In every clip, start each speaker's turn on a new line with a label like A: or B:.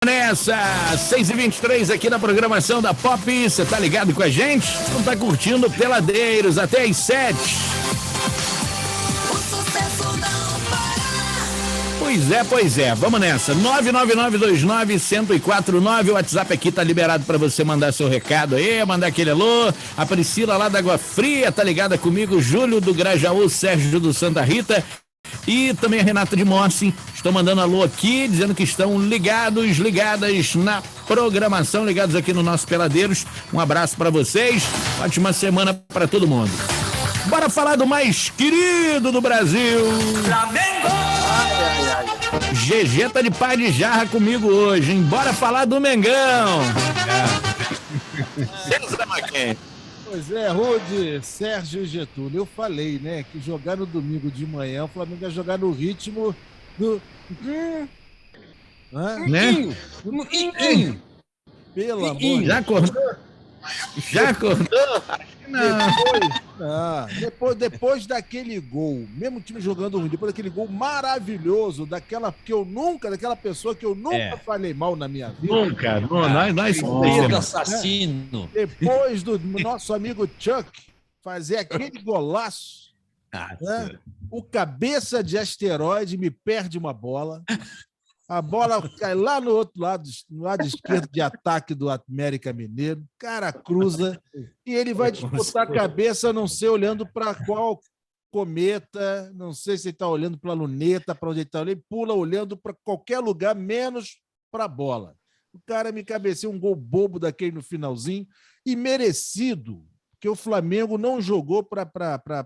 A: Nessa 6h23 aqui na programação da Pop, você tá ligado com a gente? Não tá curtindo Peladeiros até às 7. Pois é, vamos nessa. 99929-1049, o WhatsApp aqui tá liberado para você mandar seu recado aí, mandar aquele alô. A Priscila lá da Água Fria tá ligada comigo, Júlio do Grajaú, Sérgio do Santa Rita e também a Renata de Morsi. Estão mandando alô aqui, dizendo que estão ligadas na programação, ligados aqui no nosso Peladeiros. Um abraço para vocês, ótima semana para todo mundo. Bora falar do mais querido do Brasil. Flamengo! GG tá de pai de jarra comigo hoje, hein? Bora falar do Mengão.
B: Pois é, Rude, Sérgio e Getúlio, eu falei, né, que jogar no domingo de manhã, o Flamengo ia jogar no ritmo do...
A: Né?
B: Pelo amor de Deus.
A: Já acordou?
B: Depois daquele gol, mesmo o time jogando ruim, depois daquele gol maravilhoso, daquela pessoa que eu nunca falei mal na minha vida.
A: Nunca, nós
C: assassino.
B: Depois do nosso amigo Chuck fazer aquele golaço, né? O cabeça de asteroide me perde uma bola. A bola cai lá no outro lado, no lado esquerdo de ataque do América Mineiro. Cara cruza e ele vai disputar a cabeça, não sei olhando para qual cometa, não sei se ele está olhando para a luneta, para onde ele está olhando, ele pula olhando para qualquer lugar, menos para a bola. O cara me cabeceou um gol bobo daquele no finalzinho e merecido, porque o Flamengo não jogou para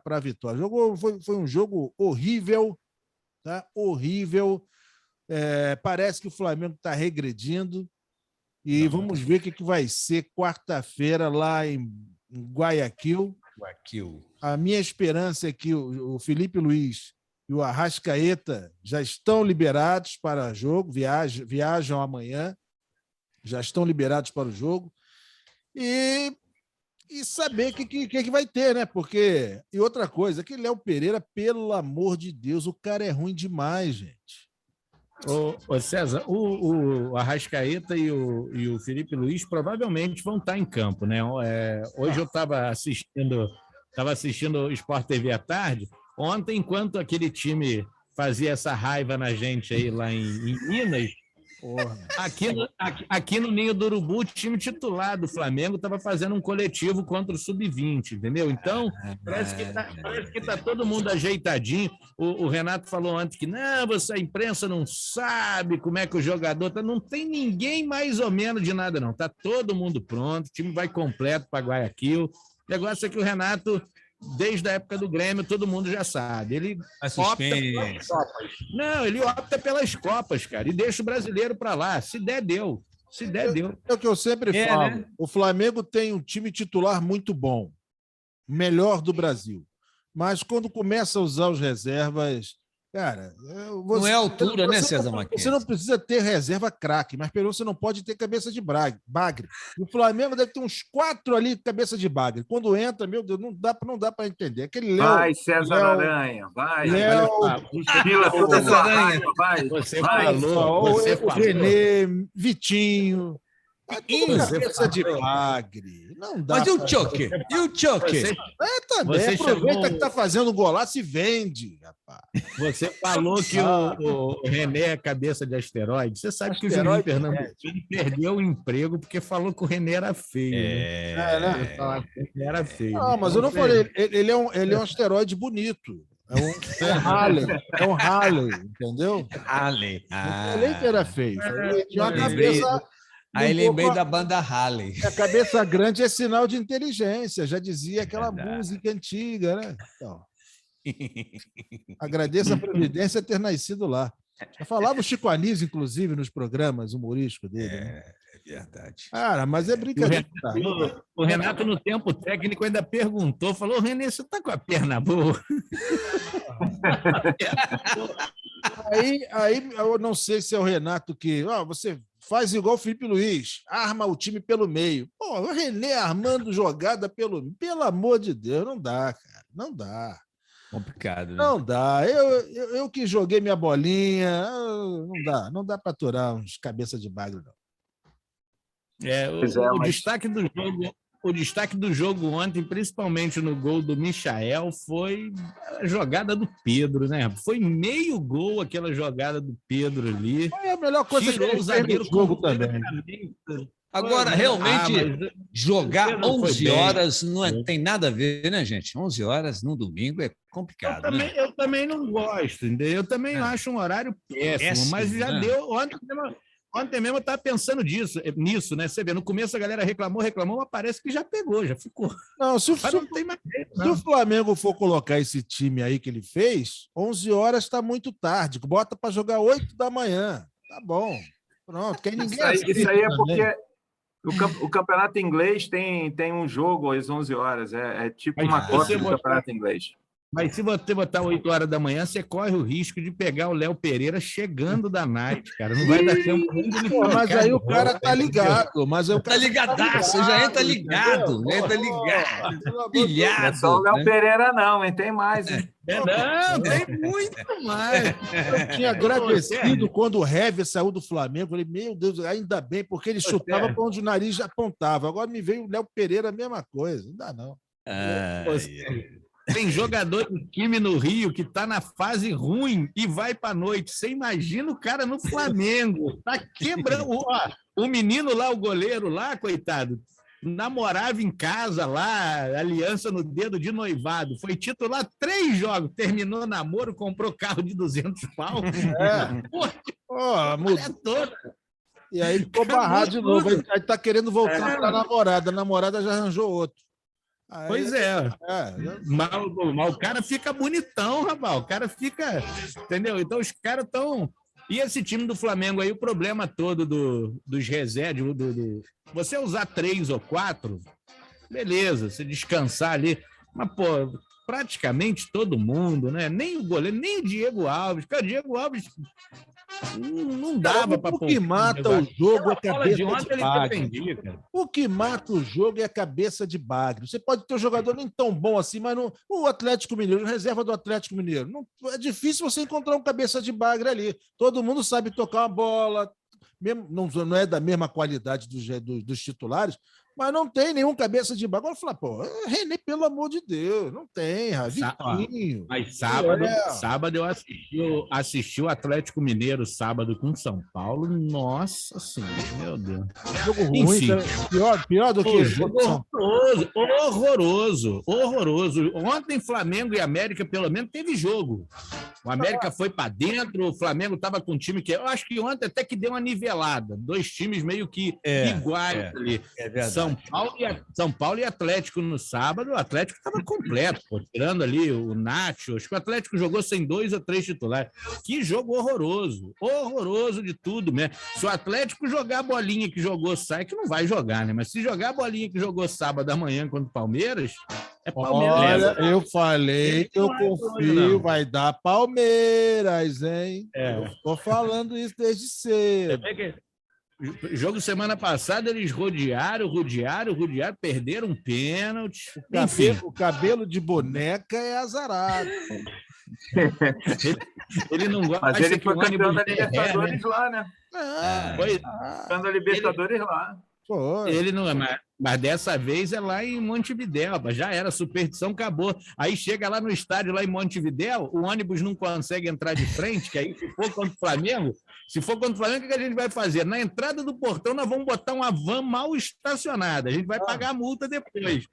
B: a vitória. Foi um jogo horrível, tá? Horrível. Parece que o Flamengo está regredindo e vamos ver o que vai ser quarta-feira lá em Guayaquil. A minha esperança é que o Felipe Luiz e o Arrascaeta já estão liberados para o jogo, viajam amanhã, já estão liberados para o jogo e saber o que vai ter, né? Porque, e outra coisa, que Léo Pereira, pelo amor de Deus, o cara é ruim demais, gente.
A: Ô César, o Arrascaeta e o Felipe Luiz provavelmente vão estar em campo, né? Hoje eu estava assistindo o Sport TV à tarde. Ontem, enquanto aquele time fazia essa raiva na gente aí lá em Minas, aqui no Ninho do Urubu, o time titular do Flamengo estava fazendo um coletivo contra o Sub-20, entendeu? Então, parece que tá todo mundo ajeitadinho. O Renato falou antes que não, a imprensa não sabe como é que o jogador tá. Não tem ninguém mais ou menos de nada, não. Tá todo mundo pronto, o time vai completo para Guayaquil. O negócio é que o Renato, desde a época do Grêmio, todo mundo já sabe. Ele opta pelas Copas. Não, ele opta pelas Copas, cara, e deixa o brasileiro para lá. Se der, deu.
B: É o que eu sempre falo. Né? O Flamengo tem um time titular muito bom, melhor do Brasil. Mas quando começa a usar os reservas, cara...
C: não é altura, né, César Marquinhos?
B: Você não precisa ter reserva craque, mas pelo menos você não pode ter cabeça de bagre. O Flamengo deve ter uns 4 ali cabeça de bagre. Quando entra, meu Deus, não dá para entender. Aquele Léo...
D: Vai, César Aranha, vai.
B: Léo...
D: César Aranha, vai.
A: Você falou.
B: O Renê, Vitinho... Cabeça de bagre. Não dá.
C: Mas e o Choque?
B: Também. Aproveita que tá fazendo golaço e vende, rapaz.
A: Você falou que o René é cabeça de asteroide. Você sabe que o Juninho Pernambuco perdeu o emprego porque falou que o René era feio.
B: Né?
A: Era feio.
B: Não, mas eu não falei. Ele é um asteroide bonito. É um Halley, entendeu?
C: Halley.
B: Não falei que era feio. Ele tinha uma cabeça...
C: Aí lembrei da banda Halley.
B: A cabeça grande é sinal de inteligência, já dizia aquela música antiga, né? Então, agradeço a providência ter nascido lá. Já falava o Chico Anísio, inclusive, nos programas humorísticos dele.
C: É verdade.
B: Cara, mas é brincadeira.
A: O Renato, no tempo técnico, ainda perguntou, falou, Renê, você tá com a perna boa?
B: Aí eu não sei se é o Renato que... você faz igual o Felipe Luiz, arma o time pelo meio. Pô, o René armando jogada pelo amor de Deus, não dá, cara, não dá.
C: Complicado, né?
B: Não dá. Eu que joguei minha bolinha, não dá para aturar uns cabeça de bagre, não.
A: O destaque do jogo ontem, principalmente no gol do Michael, foi a jogada do Pedro, né? Foi meio gol aquela jogada do Pedro ali.
B: Foi a melhor coisa que ele fez no jogo também.
C: Agora, realmente, jogar 11 horas não
A: tem
C: tem nada a ver, né, gente? 11 horas no domingo é complicado, né?
A: Eu também não gosto, entendeu? Eu também acho um horário péssimo, mas já deu. Ontem mesmo eu estava pensando nisso, né? Você vê, no começo a galera reclamou, mas parece que já pegou, já ficou.
B: Não, se o Flamengo for colocar esse time aí que ele fez, 11 horas está muito tarde. Bota para jogar 8 da manhã. Tá bom. Pronto, que ninguém
D: isso aí é porque o campeonato inglês tem um jogo às 11 horas. É tipo uma cópia do campeonato inglês.
A: Mas se você botar 8 horas da manhã, você corre o risco de pegar o Léo Pereira chegando da night, cara. Não vai dar tempo.
B: Mas aí o cara tá ligado.
C: Tá ligadaço, já entra ligado. Entra ligado. Pilhado.
D: Não é só o Léo Pereira, não, hein? Tem mais, hein?
A: Não, tem muito mais.
B: Eu tinha agradecido quando o Hever saiu do Flamengo. Falei, meu Deus, ainda bem, porque ele chutava para onde o nariz já apontava. Agora me veio o Léo Pereira, a mesma coisa. Não dá, não.
A: Tem jogador do time no Rio que tá na fase ruim e vai pra noite. Você imagina o cara no Flamengo. Tá quebrando. O menino lá, o goleiro lá, coitado, namorava em casa lá, aliança no dedo de noivado. Foi titular 3 jogos. Terminou namoro, comprou carro de 200 pau.
B: Mudou. E aí ficou barrado de novo. Aí tá querendo voltar pra namorada. A namorada já arranjou outro.
A: Pois é. Mas o cara fica bonitão, rapaz. O cara fica. Entendeu? Então os caras estão. E esse time do Flamengo aí, o problema todo dos reservas, você usar 3 ou 4, beleza, você descansar ali. Mas, pô, praticamente todo mundo, né? Nem o goleiro, nem o Diego Alves. Cara, o Diego Alves não dava para.
B: O que mata o jogo é a cabeça de bagre. O que mata o jogo é a cabeça de bagre. Você pode ter um jogador nem tão bom assim, mas o Atlético Mineiro, reserva do Atlético Mineiro, é difícil você encontrar um cabeça de bagre ali. Todo mundo sabe tocar uma bola, mesmo, não é da mesma qualidade dos titulares, mas não tem nenhum cabeça de bagre. Agora falar, pô, René, pelo amor de Deus, não tem, Vitinho.
A: Mas sábado eu assisti o Atlético Mineiro sábado com São Paulo. Nossa Senhora, meu Deus.
B: Jogo ruim, pior do que
A: jogo horroroso. Ontem Flamengo e América pelo menos teve jogo. O América foi para dentro, o Flamengo estava com um time que eu acho que ontem até que deu uma nivelada. 2 times meio que iguais ali.
C: É verdade.
A: São Paulo e Atlético no sábado, o Atlético estava completo, tirando ali o Nacho. Acho que o Atlético jogou sem 2 ou 3 titulares. Que jogo horroroso de tudo mesmo. Se o Atlético jogar a bolinha que jogou sai, que não vai jogar, né? Mas se jogar a bolinha que jogou sábado da manhã contra o Palmeiras, é Palmeiras.
B: Olha, eu falei que eu confio, vai dar Palmeiras, hein? Eu tô falando isso desde cedo.
A: Jogo semana passada, eles rodearam, perderam um pênalti.
B: O cabelo de boneca é azarado.
A: Ele não gosta.
D: Mas ele foi campeão da Libertadores lá, né?
A: Foi
D: campeão da Libertadores lá.
A: Ele não, mas dessa vez é lá em Montevidéu, já era, superstição, acabou. Aí chega lá no estádio, lá em Montevidéu, o ônibus não consegue entrar de frente, que aí se for contra o Flamengo, o que a gente vai fazer? Na entrada do portão, nós vamos botar uma van mal estacionada, a gente vai pagar a multa depois.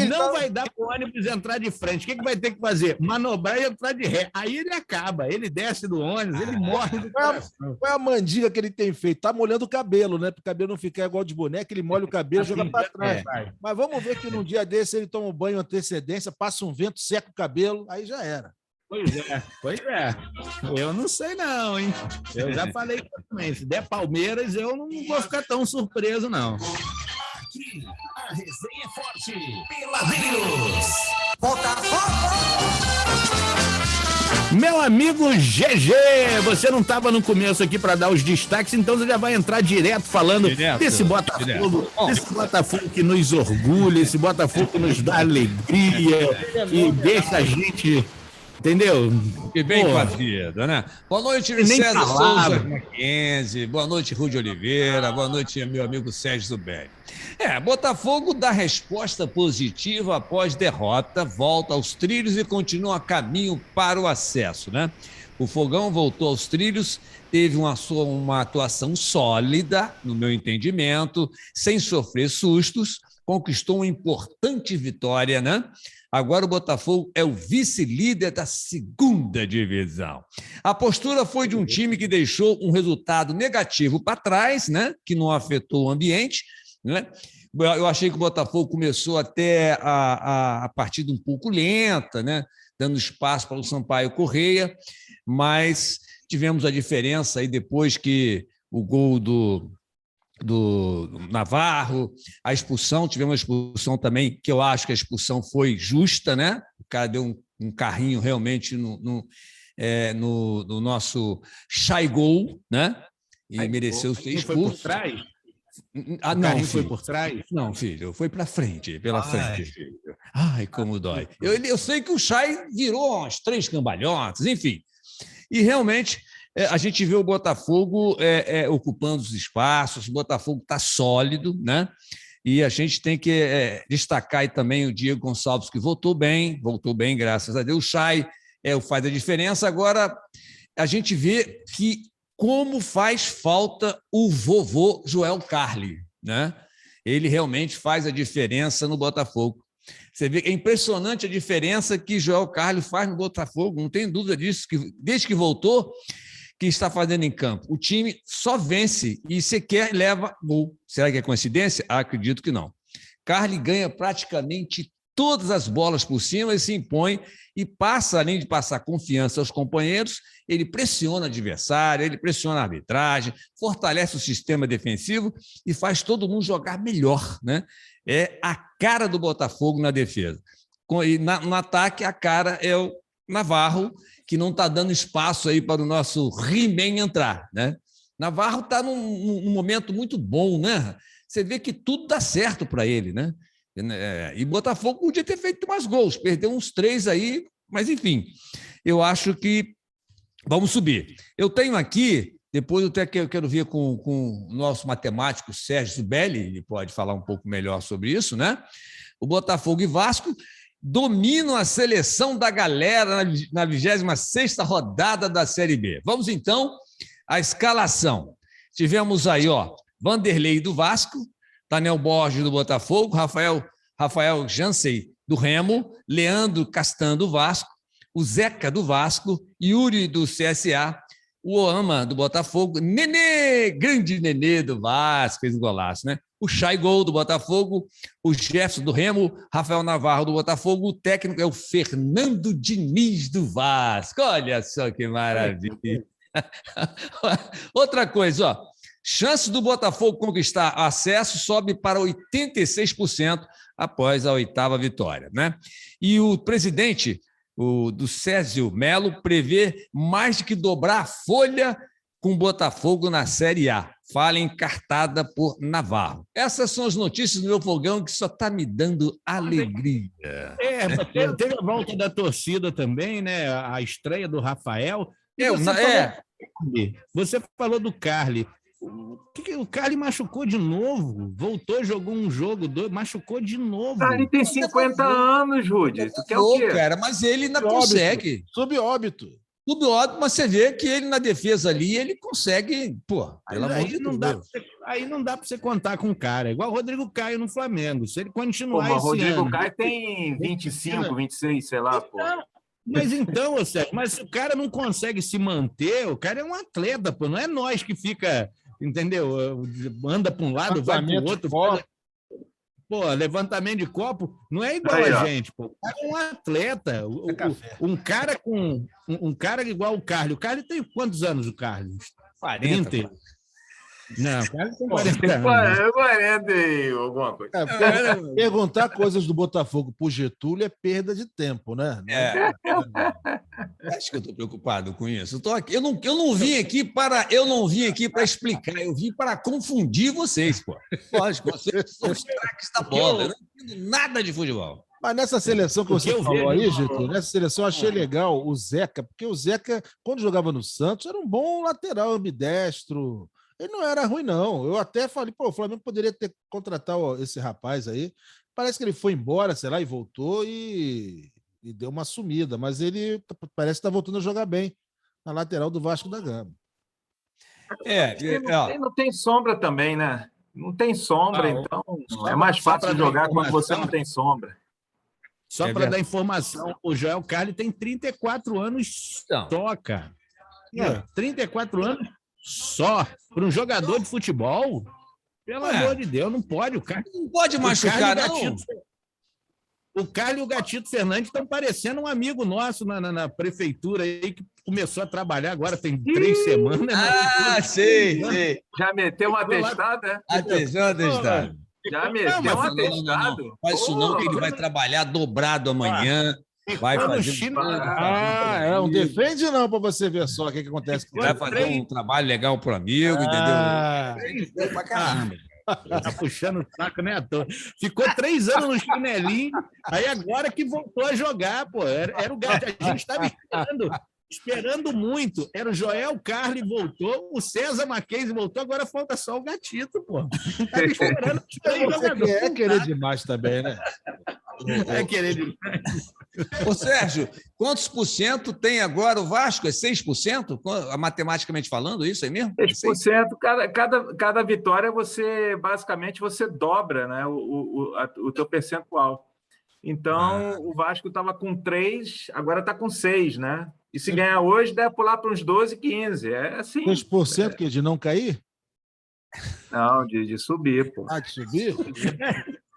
A: Não vai dar para o ônibus entrar de frente, o que vai ter que fazer? Manobrar e entrar de ré. Aí ele acaba, ele desce do ônibus, ele morre do coração.
B: Qual é a mandiga que ele tem feito? Tá molhando o cabelo, né? Para o cabelo não ficar igual de boneca, ele molha o cabelo e joga para trás. Mas vamos ver que num dia desse ele toma um banho antecedência, passa um vento, seca o cabelo, aí já era.
A: Pois é. Eu não sei não, hein? Eu já falei também, se der Palmeiras, eu não vou ficar tão surpreso, não.
E: Aqui, a resenha é forte. Peladeiros. Botafogo!
A: Meu amigo GG, você não estava no começo aqui para dar os destaques, então você já vai entrar direto falando desse Botafogo, esse Botafogo que nos orgulha, esse Botafogo que nos dá alegria e deixa a gente Entendeu?
C: E bem com a vida, né? Boa noite, César Souza Mackenzie. Boa noite, Rudi Oliveira. Boa noite, meu amigo Sérgio Zubelli. Botafogo dá resposta positiva após derrota, volta aos trilhos e continua a caminho para o acesso, né? O Fogão voltou aos trilhos, teve uma atuação sólida, no meu entendimento, sem sofrer sustos, conquistou uma importante vitória, né? Agora o Botafogo é o vice-líder da segunda divisão. A postura foi de um time que deixou um resultado negativo para trás, né? Que não afetou o ambiente, né? Eu achei que o Botafogo começou até a partida um pouco lenta, né? Dando espaço para o Sampaio Corrêa, mas tivemos a diferença aí depois que o gol do Navarro, a expulsão, tivemos a expulsão também, que eu acho que a expulsão foi justa, né? O cara deu um carrinho realmente no nosso Shaigol, né? E mereceu ser expulso.
A: Foi por trás?
C: Não,
A: foi por trás?
C: Não, filho, foi para frente, pela frente, filho. Ai, como dói. Eu sei que o Chay virou umas 3 cambalhotas, enfim. E realmente a gente vê o Botafogo ocupando os espaços, o Botafogo está sólido, né? E a gente tem que destacar aí também o Diego Gonçalves, que voltou bem, graças a Deus. O Chay faz a diferença. Agora, a gente vê que como faz falta o vovô Joel Carli, né? Ele realmente faz a diferença no Botafogo. Você vê que é impressionante a diferença que Joel Carli faz no Botafogo, não tem dúvida disso, que desde que voltou, que está fazendo em campo. O time só vence e sequer leva gol. Será que é coincidência? Acredito que não. Carli ganha praticamente todas as bolas por cima e se impõe e passa, além de passar confiança aos companheiros, ele pressiona o adversário, ele pressiona a arbitragem, fortalece o sistema defensivo e faz todo mundo jogar melhor, né? É a cara do Botafogo na defesa. E no ataque, a cara é o Navarro, que não está dando espaço aí para o nosso He-Man entrar, né? Navarro está num momento muito bom, né? Você vê que tudo dá certo para ele, né? E Botafogo podia ter feito mais gols, perdeu uns 3 aí, mas enfim, eu acho que vamos subir. Eu tenho aqui, depois eu quero ver com o nosso matemático Sérgio Zubelli, ele pode falar um pouco melhor sobre isso, né? O Botafogo e Vasco dominam a seleção da galera na 26ª rodada da Série B. Vamos, então, à escalação. Tivemos aí, Vanderlei do Vasco, Daniel Borges do Botafogo, Rafael Jansen do Remo, Leandro Castan do Vasco, o Zeca do Vasco, Yuri do CSA, o Oama do Botafogo, grande Nenê do Vasco, fez um golaço, né? O Shaigol do Botafogo, o Jefferson do Remo, Rafael Navarro do Botafogo, o técnico é o Fernando Diniz do Vasco. Olha só que maravilha. Outra coisa, chance do Botafogo conquistar acesso sobe para 86% após a 8ª vitória, né? E o presidente do Césio Melo prevê mais de que dobrar a folha com o Botafogo na Série A. Fala encartada por Navarro. Essas são as notícias do meu fogão que só está me dando alegria.
A: Teve a volta da torcida também, né? A estreia do Rafael. Você falou do Carli. O Carli machucou de novo, voltou, jogou um jogo, machucou de novo.
D: Carli tem 50 anos, Júlio. Tu quer o quê?
C: Cara, mas ele ainda consegue.
B: Sob óbito,
C: mas você vê que ele na defesa ali, ele consegue, pelo amor de Deus.
A: Aí não dá para você contar com o cara. É igual o Rodrigo Caio no Flamengo. Se ele continuar
D: esse Rodrigo Caio tem 25, 26, sei lá, pô.
A: Mas então, Sérgio, mas se o cara não consegue se manter, o cara é um atleta, pô. Não é nós que fica, entendeu? Anda para um lado, vai para o outro. Levantamento de copo não é igual a gente, pô. O cara é um atleta. Um cara igual o Carli. O Carli tem quantos anos, o Carli?
C: 40.
A: 30. Não, o Carli tem
D: 40 e alguma coisa.
B: Perguntar coisas do Botafogo pro Getúlio é perda de tempo, né?
C: Acho que eu estou preocupado com isso. Eu tô aqui. Eu não vim aqui para explicar, eu vim para confundir vocês, pô. Lógico, vocês são os craques da bola. Eu não entendo nada de futebol.
B: Mas nessa seleção que você falou aí, Getúlio, nessa seleção eu achei legal o Zeca, porque o Zeca, quando jogava no Santos, era um bom lateral, ambidestro. Ele não era ruim, não. Eu até falei, pô, o Flamengo poderia ter contratado esse rapaz aí. Parece que ele foi embora, sei lá, e voltou e deu uma sumida, mas ele parece que está voltando a jogar bem na lateral do Vasco da Gama.
D: Não tem sombra também, né? Não tem sombra, então é mais fácil jogar quando você não tem sombra.
A: Só para dar informação, o Joel Carli tem 34 anos só, cara. 34 anos só. Para um jogador de futebol, pelo amor de Deus, não pode. O cara
C: não pode machucar, não.
A: O Carli e o Gatito Fernandes estão parecendo um amigo nosso na prefeitura aí, que começou a trabalhar agora, tem 3 semanas.
C: Sei.
D: Já meteu um atestado, né?
C: Atestado.
D: Já meteu um atestado.
C: Não faz isso não, que ele vai trabalhar dobrado amanhã. Vai fazer
B: não defende não para você ver só o que acontece.
C: Vai fazer um trabalho legal pro amigo, entendeu?
A: Pra caramba. Tá puxando o saco, né, à toa. Ficou 3 anos no chinelinho, aí agora que voltou a jogar, pô. Era o gato. A gente estava esperando muito. Era o Joel Carli voltou, o César Mackenzie voltou, agora falta só o Gatito, pô. Estava esperando.
B: É querer demais também, né?
A: É querer demais.
C: Ô, Sérgio, quantos por cento tem agora o Vasco? É 6%? Matematicamente falando, isso aí mesmo?
D: 6%. Cada vitória, basicamente você dobra, né, o teu percentual. Então, o Vasco estava com 3, agora está com 6, né? E se ganhar hoje, deve pular para uns 12, 15. É assim.
B: 6% que de não cair?
D: Não, de subir, pô.
B: De subir?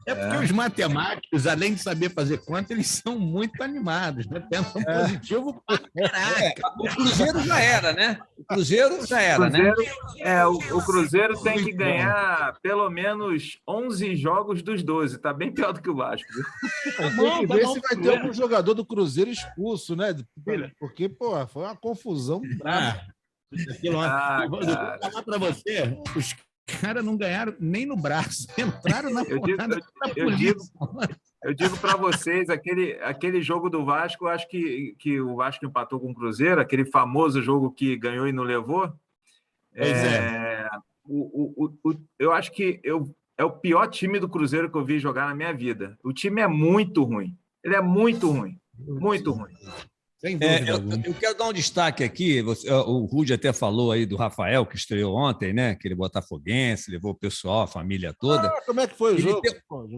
A: É porque os matemáticos, além de saber fazer conta, eles são muito animados, né? Pensam positivo pra caraca.
C: O Cruzeiro já era, né? O Cruzeiro já era, né?
D: O Cruzeiro tem que ganhar pelo menos 11 jogos dos 12. Tá bem pior do que o Vasco.
B: Tem que ver se vai ter algum jogador do Cruzeiro expulso, né? Porque, pô, foi uma confusão.
A: Vou falar para você, os caras não ganharam nem no braço, entraram na porrada da polícia.
D: Eu digo para vocês, aquele jogo do Vasco, eu acho que o Vasco empatou com o Cruzeiro, aquele famoso jogo que ganhou e não levou. Eu acho que é o pior time do Cruzeiro que eu vi jogar na minha vida. O time é muito ruim. Ele é muito ruim. Muito ruim.
C: Eu quero dar um destaque aqui. O Rudy até falou aí do Rafael, que estreou ontem, né? Aquele botafoguense, levou o pessoal, a família toda.
B: Como é que foi o jogo?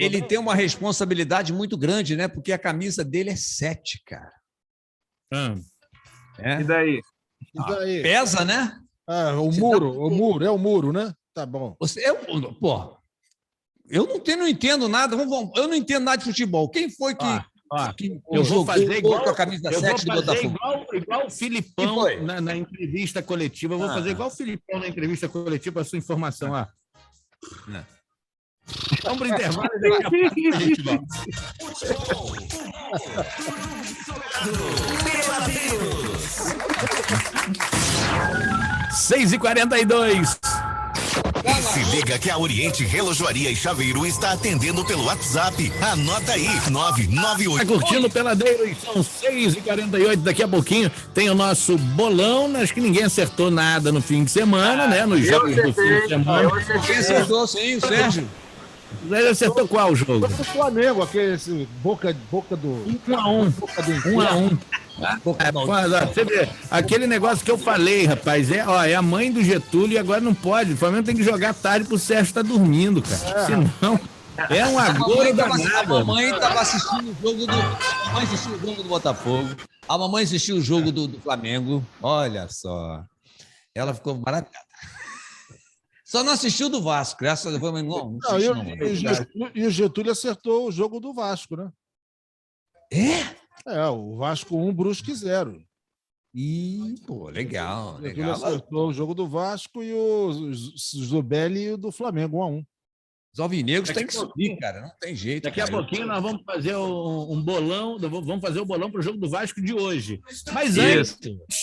C: Ele tem uma responsabilidade muito grande, né? Porque a camisa dele é 7, cara.
D: E daí?
C: Pesa, né?
B: O muro, né? Tá bom.
C: Eu não entendo nada. Eu não entendo nada de futebol. Quem foi que
A: eu vou fazer igual
C: com a camisa 7 do Botafogo?
A: Igual o Filipão na entrevista coletiva. Eu vou fazer igual o Filipão na entrevista coletiva, para sua informação. Vamos para o intervalo e daqui a pouco a gente volta. 6h42.
E: Se liga que a Oriente Relojoaria e Chaveiro está atendendo pelo WhatsApp. Anota aí, 998.
A: Tá curtindo Peladeiros, são 6h48. Daqui a pouquinho tem o nosso bolão. Acho que ninguém acertou nada no fim de semana, né? Nos jogos do fim de semana.
C: Quem acertou, sim, o Sérgio.
A: Ele acertou qual jogo?
B: O Flamengo, aquele boca do...
A: 1-1. 1-1. Você vê, aquele negócio que eu falei, rapaz, é a mãe do Getúlio e agora não pode. O Flamengo tem que jogar tarde pro Sérgio estar dormindo, cara. Senão é um agouro danado.
C: A mamãe estava assistindo o jogo do Botafogo. A mamãe assistiu o jogo do Flamengo. Olha só. Ela ficou maravilhada. Só não assistiu do Vasco. Graças a Deus, não assistiu, não.
B: E o Getúlio acertou o jogo do Vasco, né? O Vasco 1, Brusque 0.
C: Legal.
B: Ele acertou o jogo do Vasco e o Zubelli e o do Flamengo 1-1.
C: Os alvinegros têm que subir, cara. Não tem jeito.
A: Daqui a pouquinho nós vamos fazer um bolão. Vamos fazer o bolão para o jogo do Vasco de hoje. Mas antes,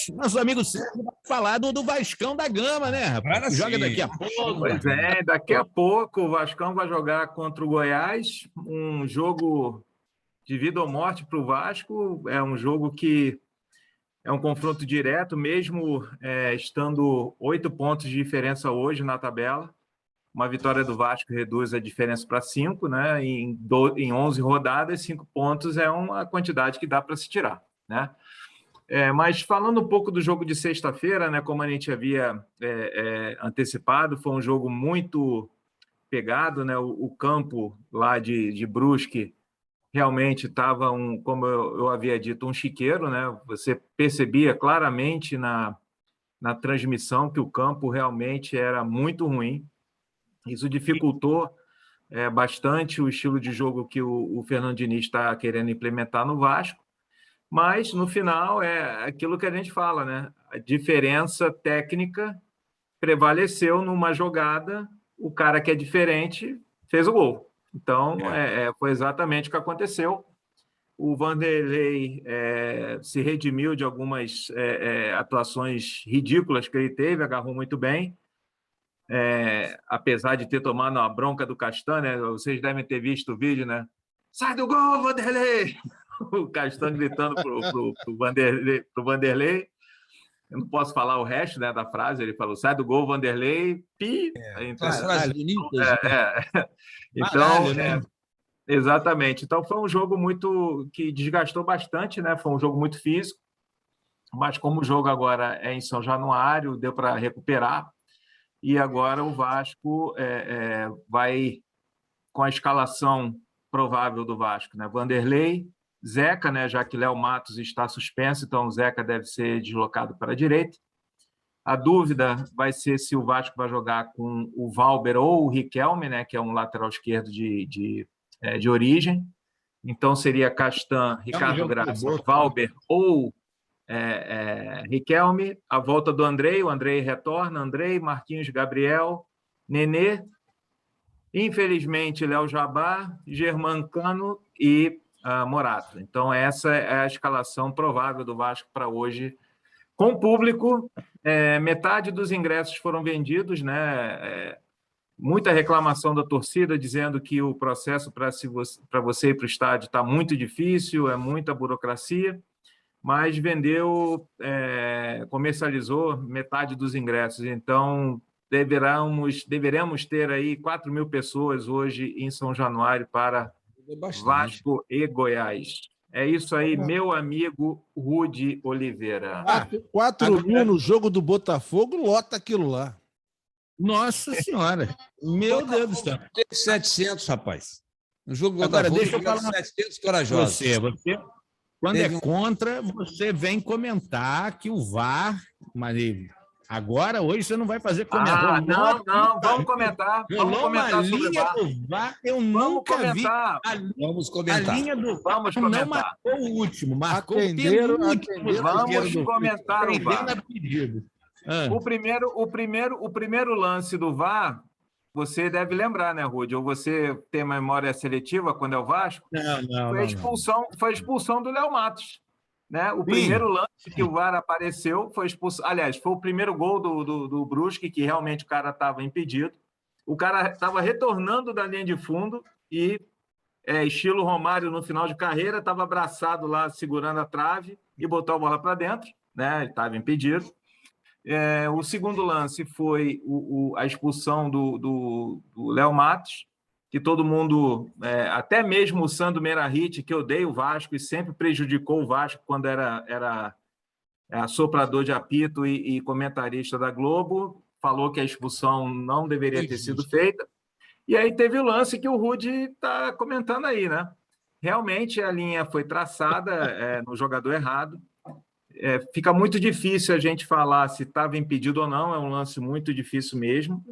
A: nosso amigo Sérgio vai falar do Vascão da Gama, né, rapaz? Joga daqui a pouco.
D: Pois daqui a pouco o Vascão vai jogar contra o Goiás. Um jogo de vida ou morte para o Vasco. É um jogo que é um confronto direto, mesmo estando 8 pontos de diferença hoje na tabela. Uma vitória do Vasco reduz a diferença para 5, né? Em 11 rodadas, 5 pontos é uma quantidade que dá para se tirar, né? Mas falando um pouco do jogo de sexta-feira, né? Como a gente havia antecipado, foi um jogo muito pegado, né? O campo lá de Brusque realmente estava, como eu havia dito, um chiqueiro, né? Você percebia claramente na transmissão que o campo realmente era muito ruim. Isso dificultou bastante o estilo de jogo que o Fernando Diniz está querendo implementar no Vasco, mas no final é aquilo que a gente fala, né? A diferença técnica prevaleceu numa jogada, o cara que é diferente fez o gol. Então, foi exatamente o que aconteceu. O Vanderlei se redimiu de algumas atuações ridículas que ele teve, agarrou muito bem. Apesar de ter tomado uma bronca do Castan, né? Vocês devem ter visto o vídeo, né? Sai do gol, Vanderlei! O Castan gritando pro Vanderlei. Eu não posso falar o resto, né, da frase. Ele falou: sai do gol, Vanderlei. Pi!
C: Então, frases bonitas.
D: Então,
A: Baralho, né?
D: Exatamente. Então, foi um jogo muito que desgastou bastante, né? Foi um jogo muito físico. Mas como o jogo agora é em São Januário, deu para recuperar. E agora o Vasco vai com a escalação provável do Vasco, né? Vanderlei, Zeca, né? Já que Léo Matos está suspenso, então o Zeca deve ser deslocado para a direita. A dúvida vai ser se o Vasco vai jogar com o Valber ou o Riquelme, né? Que é um lateral esquerdo de origem. Então seria Castan, Ricardo Graça, Valber ou Riquelme, a volta do Andrei, o Andrei retorna, Andrei, Marquinhos, Gabriel, Nenê, infelizmente Léo Jabá, Germancano e Morato. Então essa é a escalação provável do Vasco para hoje. Com público, metade dos ingressos foram vendidos, né? Muita reclamação da torcida dizendo que o processo para você ir para o estádio está muito difícil, é muita burocracia. Mas comercializou metade dos ingressos. Então, deveremos ter aí 4.000 pessoas hoje em São Januário para Vasco e Goiás. É isso aí, meu amigo Rudy Oliveira.
B: 4.000 no jogo do Botafogo, lota aquilo lá.
A: Nossa Senhora! Meu Deus do céu!
C: 700, rapaz. No jogo do
A: Agora,
C: Botafogo,
A: deixa eu falar
C: 700 corajosos.
A: Você, quando é contra, você vem comentar que o VAR... Mas agora, hoje, você não vai fazer comentário.
D: Não, vamos comentar. Vamos comentar sobre o VAR.
A: Do VAR, eu nunca vi.
C: Vamos comentar.
A: A linha do VAR
D: vamos
A: não
D: comentar.
A: marcou o último, marcou
B: Atenderam,
A: o penúltimo.
D: Vamos comentar o VAR.
A: Pedido.
D: O primeiro lance do VAR, você deve lembrar, né, Rudy? Ou você tem memória seletiva quando é o Vasco?
A: Não.
D: Foi a expulsão do Léo Matos. Né? O primeiro lance que o VAR apareceu foi expulsão. Aliás, foi o primeiro gol do Brusque, que realmente o cara estava impedido. O cara estava retornando da linha de fundo e, estilo Romário no final de carreira, estava abraçado lá, segurando a trave e botou a bola para dentro. Né? Ele estava impedido. O segundo lance foi a expulsão do Léo Matos, que todo mundo, até mesmo o Sandro Meirahit, que odeia o Vasco e sempre prejudicou o Vasco quando era soprador de apito e comentarista da Globo, falou que a expulsão não deveria ter sido feita. E aí teve o lance que o Rudy está comentando aí, né? Realmente a linha foi traçada no jogador errado. Fica muito difícil a gente falar se estava impedido ou não, é um lance muito difícil mesmo.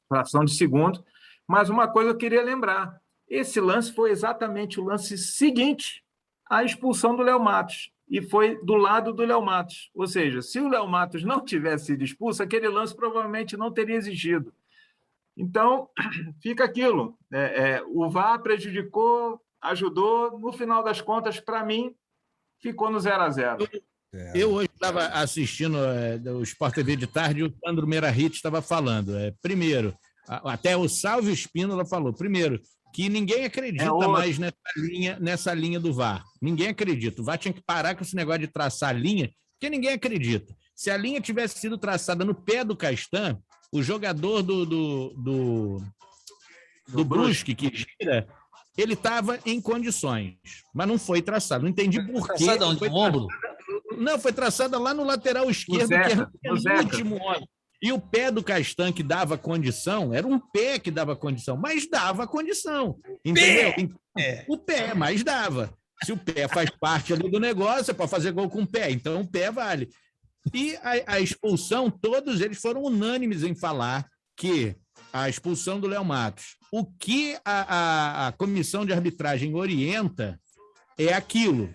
D: Fração de segundo, mas uma coisa eu queria lembrar, esse lance foi exatamente o lance seguinte à expulsão do Léo Matos, e foi do lado do Léo Matos, ou seja, se o Léo Matos não tivesse sido expulso, aquele lance provavelmente não teria existido. Então, fica aquilo, o VAR prejudicou, ajudou, no final das contas, para mim, ficou no 0-0.
A: Eu hoje estava assistindo o Sport TV de tarde e o Sandro Meirahit estava falando. Primeiro, até o Salvio Espínola falou, primeiro, que ninguém acredita mais nessa linha do VAR. Ninguém acredita. O VAR tinha que parar com esse negócio de traçar a linha, porque ninguém acredita. Se a linha tivesse sido traçada no pé do Castan, o jogador do Brusque, que gira, ele estava em condições, mas não foi traçado. Não entendi por quê.
C: Traçada onde? No ombro?
A: Não, foi traçada lá no lateral esquerdo, que era o último homem. E o pé do Castan, que dava condição, era um pé que dava condição, mas dava condição. Entendeu? O pé, mas dava. Se o pé faz parte ali do negócio, é para fazer gol com o pé, então o pé vale. E a expulsão, todos eles foram unânimes em falar que a expulsão do Léo Matos, o que a comissão de arbitragem orienta é aquilo,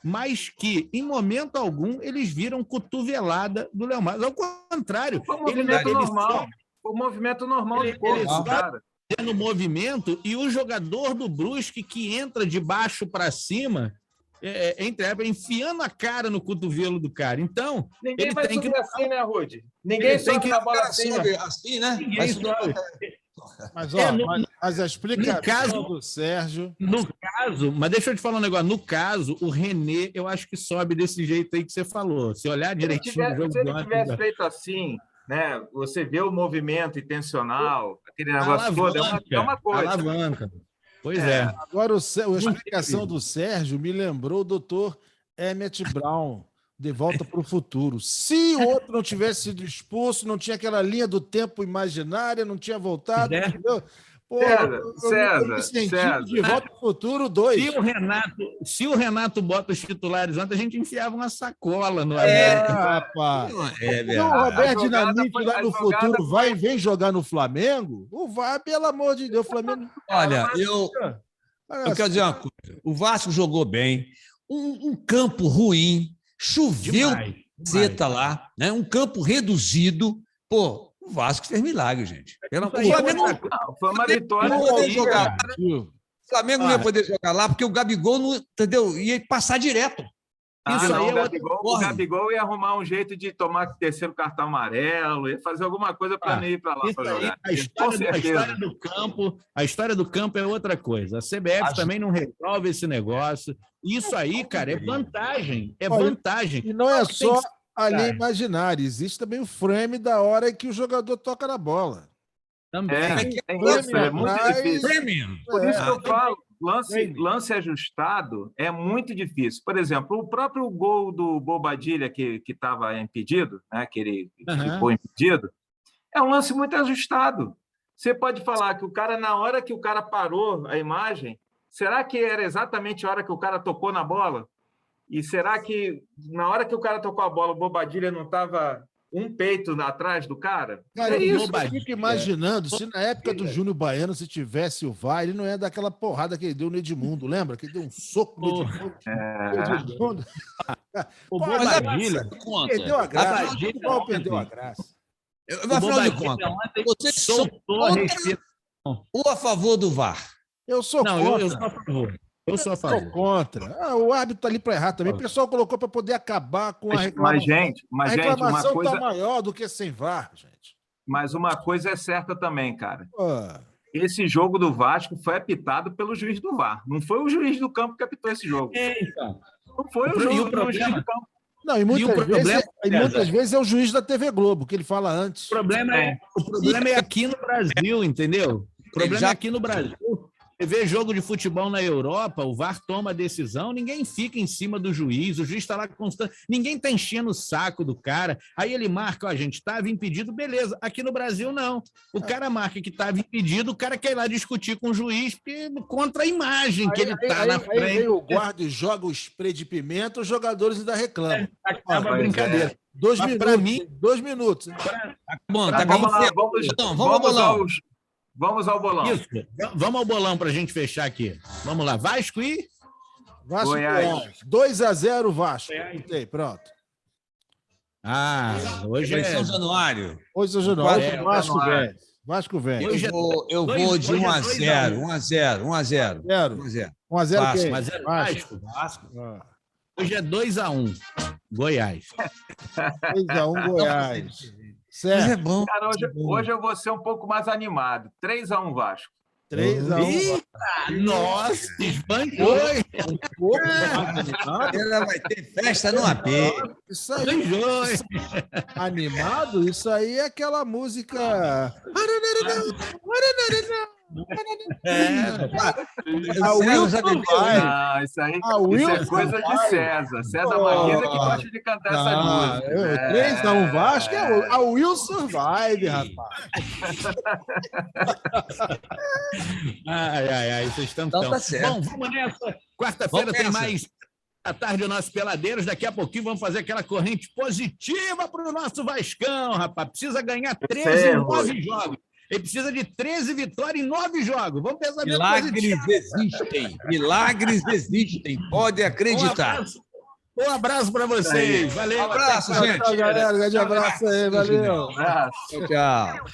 A: mas que, em momento algum, eles viram cotovelada do Léo Matos. Ao contrário,
D: foi um movimento normal. Foi um movimento normal de corpo, cara.
A: No movimento, e o jogador do Brusque que entra de baixo para cima, enfiando a cara no cotovelo do cara. Então,
D: ninguém vai subir assim, né, Rude? Ninguém sobe na bola assim,
C: né?
A: Ninguém sobe.
B: Mas, mas a explicação do Sérgio...
A: No caso, mas deixa eu te falar um negócio. No caso, o René, eu acho que sobe desse jeito aí que você falou. Se olhar direitinho...
D: Se ele tivesse feito assim, né? Você vê o movimento intencional, aquele negócio todo, é uma coisa.
A: Alavanca. Pois é.
B: Agora, a explicação do Sérgio me lembrou o doutor Emmett Brown, De Volta para o Futuro. Se o outro não tivesse sido expulso, não tinha aquela linha do tempo imaginária, não tinha voltado, entendeu? Pô,
D: César.
B: De Volta para o Futuro 2.
A: Se o Renato bota os titulares antes, a gente enfiava uma sacola no
B: América. Rapaz. O Roberto Dinamite lá no futuro vai e vem jogar no Flamengo? O VAR, pelo amor de Deus, o Flamengo...
C: Olha, eu quero dizer uma coisa. O Vasco jogou bem, um campo ruim, choveu zeta lá, né? Um campo reduzido. Pô, o Vasco fez milagre, gente.
D: Foi uma vitória.
C: O Flamengo não ia poder jogar lá porque o Gabigol não, entendeu? Ia passar direto.
D: O Gabigol ia arrumar um jeito de tomar terceiro cartão amarelo, ia fazer alguma coisa para ir para lá para jogar.
A: A história do campo é outra coisa. A CBF também não resolve esse negócio. Isso aí, cara, é vantagem. É vantagem.
B: E não é só a linha imaginária, existe também o frame da hora que o jogador toca na bola.
A: Também.
D: É muito difícil. Por isso que eu falo, lance ajustado é muito difícil. Por exemplo, o próprio gol do Bobadilha, que estava impedido, né, que ele ficou impedido, é um lance muito ajustado. Você pode falar que o cara, na hora que o cara parou a imagem, será que era exatamente a hora que o cara tocou na bola? E será que na hora que o cara tocou a bola, o Bobadilha não estava um peito atrás do cara?
B: Cara, eu fico imaginando, se na época do Júnior Baiano, se tivesse o VAR, ele não ia dar aquela porrada que ele deu no Edmundo, lembra? Que ele deu um soco no Edmundo.
A: O Bobadilha
B: perdeu a graça. Perdeu a graça.
C: Afinal de contas, vocês são contra ou a favor do VAR?
B: Eu sou contra.
A: Eu sou a favor. Eu sou a favor.
B: Sou contra. O árbitro está ali para errar também. O pessoal colocou para poder acabar com a reclamação.
D: Mas,
B: a reclamação está maior do que sem VAR, gente.
D: Mas uma coisa é certa também, cara. Esse jogo do Vasco foi apitado pelo juiz do VAR. Não foi o juiz do campo que apitou esse jogo.
A: Então.
D: Não foi o juiz do campo.
B: Não, e muitas vezes é o juiz da TV Globo, que ele fala antes.
A: O problema é aqui no Brasil, entendeu? O problema é aqui no Brasil. Você vê jogo de futebol na Europa, o VAR toma a decisão, ninguém fica em cima do juiz, o juiz está lá constante, ninguém está enchendo o saco do cara, aí ele marca, a gente estava impedido, beleza. Aqui no Brasil, não. O cara marca que estava impedido, o cara quer ir lá discutir com o juiz contra a imagem que ele está na frente.
B: Aí o guarda e joga o spray de pimenta, os jogadores ainda reclamam.
A: Acaba a brincadeira.
B: 2 minutos. Para mim, 2 minutos.
C: Bom, tá bom.
D: Vamos ao bolão.
A: Isso. Vamos ao bolão para a gente fechar aqui. Vamos lá. Vasco e...
B: Vasco Goiás. 2-0 Vasco. Pronto.
A: Hoje é
C: São Januário.
B: Hoje é São Januário. Vasco velho. Vasco velho.
C: Eu vou de 1-0. 1-0.
B: 1-0
C: Vasco.
A: Hoje é 2-1. Goiás.
B: 2-1 Goiás. Certo.
C: Mas é bom.
D: Cara, hoje eu vou ser um pouco mais animado. 3-1 Vasco.
B: 3-1.
A: Nossa, esbanjou, hein?
C: Ela vai ter festa no AP.
B: Isso aí,
A: Esbanjou, hein?
B: animado, isso aí é aquela música. A Wilson vai.
D: Ah, isso aí
B: A
D: isso é
B: Wilson
D: coisa de
B: vai.
D: César. César Marquesa que gosta de cantar essas músicas.
B: 3-1 Vasco é a Wilson Vibe, rapaz.
A: Ai, vocês estão
C: Então
A: tão.
C: tá certo.
A: Bom, vamos nessa. Quarta-feira
C: Vamos
A: tem
C: nessa.
A: mais à tarde o nosso Peladeiros. Daqui a pouquinho vamos fazer aquela corrente positiva para o nosso Vascão, rapaz. Precisa ganhar 13 em 9 jogos. Ele precisa de 13 vitórias em 9 jogos. Vamos pensar bem positivo.
C: Milagres existem. Pode acreditar.
A: Um abraço para vocês. Valeu.
C: Um abraço,
A: até a
C: gente.
B: Tchau, galera. Grande abraço aí. Valeu.
D: Abraço.
C: Tchau.